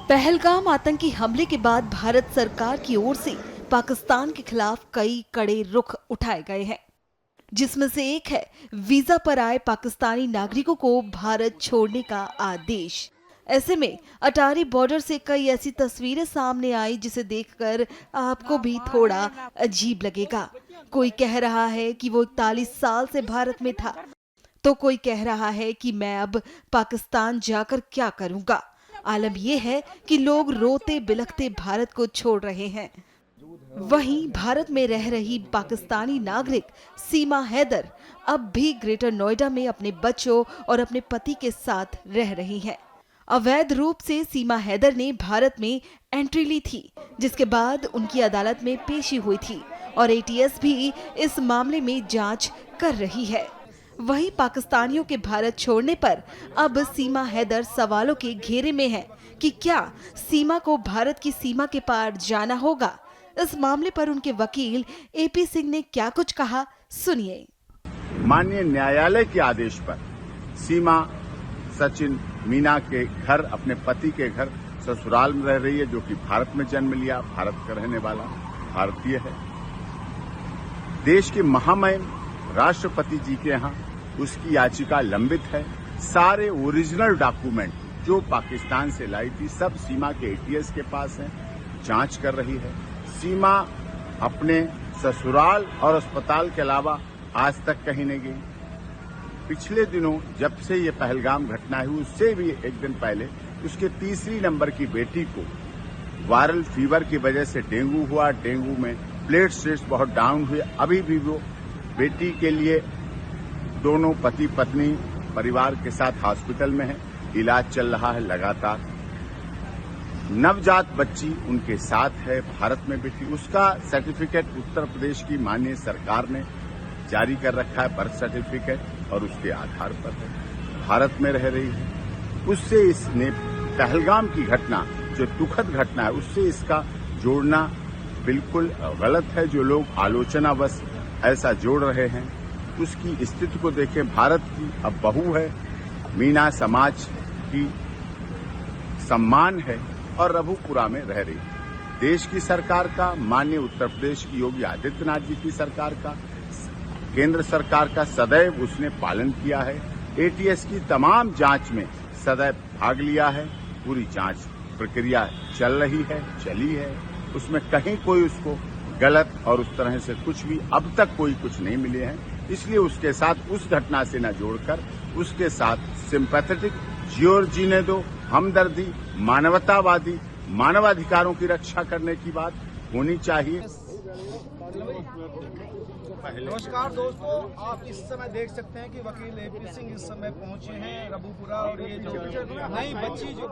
पहलगाम आतंकी हमले के बाद भारत सरकार की ओर से पाकिस्तान के खिलाफ कई कड़े रुख उठाए गए हैं, जिसमें से एक है वीजा पर आए पाकिस्तानी नागरिकों को भारत छोड़ने का आदेश। ऐसे में अटारी बॉर्डर से कई ऐसी तस्वीरें सामने आई जिसे देखकर आपको भी थोड़ा अजीब लगेगा। कोई कह रहा है कि वो 41 साल से भारत में था, तो कोई कह रहा है कि मैं अब पाकिस्तान जाकर क्या करूंगा। आलम यह है कि लोग रोते बिलखते भारत को छोड़ रहे हैं। वहीं भारत में रह रही पाकिस्तानी नागरिक सीमा हैदर अब भी ग्रेटर नोएडा में अपने बच्चों और अपने पति के साथ रह रही हैं। अवैध रूप से सीमा हैदर ने भारत में एंट्री ली थी, जिसके बाद उनकी अदालत में पेशी हुई थी और एटीएस भी इस मामले में जांच कर रही है। वहीं पाकिस्तानियों के भारत छोड़ने पर अब सीमा हैदर सवालों के घेरे में है कि क्या सीमा को भारत की सीमा के पार जाना होगा। इस मामले पर उनके वकील एपी सिंह ने क्या कुछ कहा, सुनिए। माननीय न्यायालय के आदेश पर सीमा सचिन मीना के घर, अपने पति के घर ससुराल में रह रही है, जो कि भारत में जन्म लिया, भारत का रहने वाला भारतीय है। देश के महामहिम राष्ट्रपति जी के यहाँ उसकी याचिका लंबित है। सारे ओरिजिनल डॉक्यूमेंट जो पाकिस्तान से लाई थी सब सीमा के एटीएस के पास है, जांच कर रही है। सीमा अपने ससुराल और अस्पताल के अलावा आज तक कहीं नहीं गई। पिछले दिनों जब से ये पहलगाम घटना हुई उससे भी एक दिन पहले उसके तीसरी नंबर की बेटी को वायरल फीवर की वजह से डेंगू हुआ। डेंगू में प्लेटलेट्स बहुत डाउन हुए। अभी भी वो बेटी के लिए दोनों पति पत्नी परिवार के साथ हॉस्पिटल में है, इलाज चल रहा है लगातार। नवजात बच्ची उनके साथ है, भारत में बेटी। उसका सर्टिफिकेट उत्तर प्रदेश की माननीय सरकार ने जारी कर रखा है, बर्थ सर्टिफिकेट, और उसके आधार पर है, भारत में रह रही है। उससे इसने पहलगाम की घटना जो दुखद घटना है उससे इसका जोड़ना बिल्कुल गलत है। जो लोग आलोचनावश ऐसा जोड़ रहे हैं उसकी स्थिति को देखें। भारत की अब बहू है, मीना समाज की सम्मान है और रघुपुरा में रह रही है। देश की सरकार का, माननीय उत्तर प्रदेश की योगी आदित्यनाथ जी की सरकार का, केंद्र सरकार का सदैव उसने पालन किया है। एटीएस की तमाम जांच में सदैव भाग लिया है। पूरी जांच प्रक्रिया चल रही है, चली है। उसमें कहीं कोई उसको गलत और उस तरह से कुछ भी अब तक कोई कुछ नहीं मिले हैं। इसलिए उसके साथ उस घटना से न जोड़कर उसके साथ सिंपैथेटिक जीने दो, हमदर्दी, मानवतावादी, मानवाधिकारों की रक्षा करने की बात होनी चाहिए। नमस्कार दोस्तों, आप इस समय देख सकते हैं कि वकील एपी सिंह इस समय पहुंचे हैं रघुपुरा, और ये जो नई बच्ची जो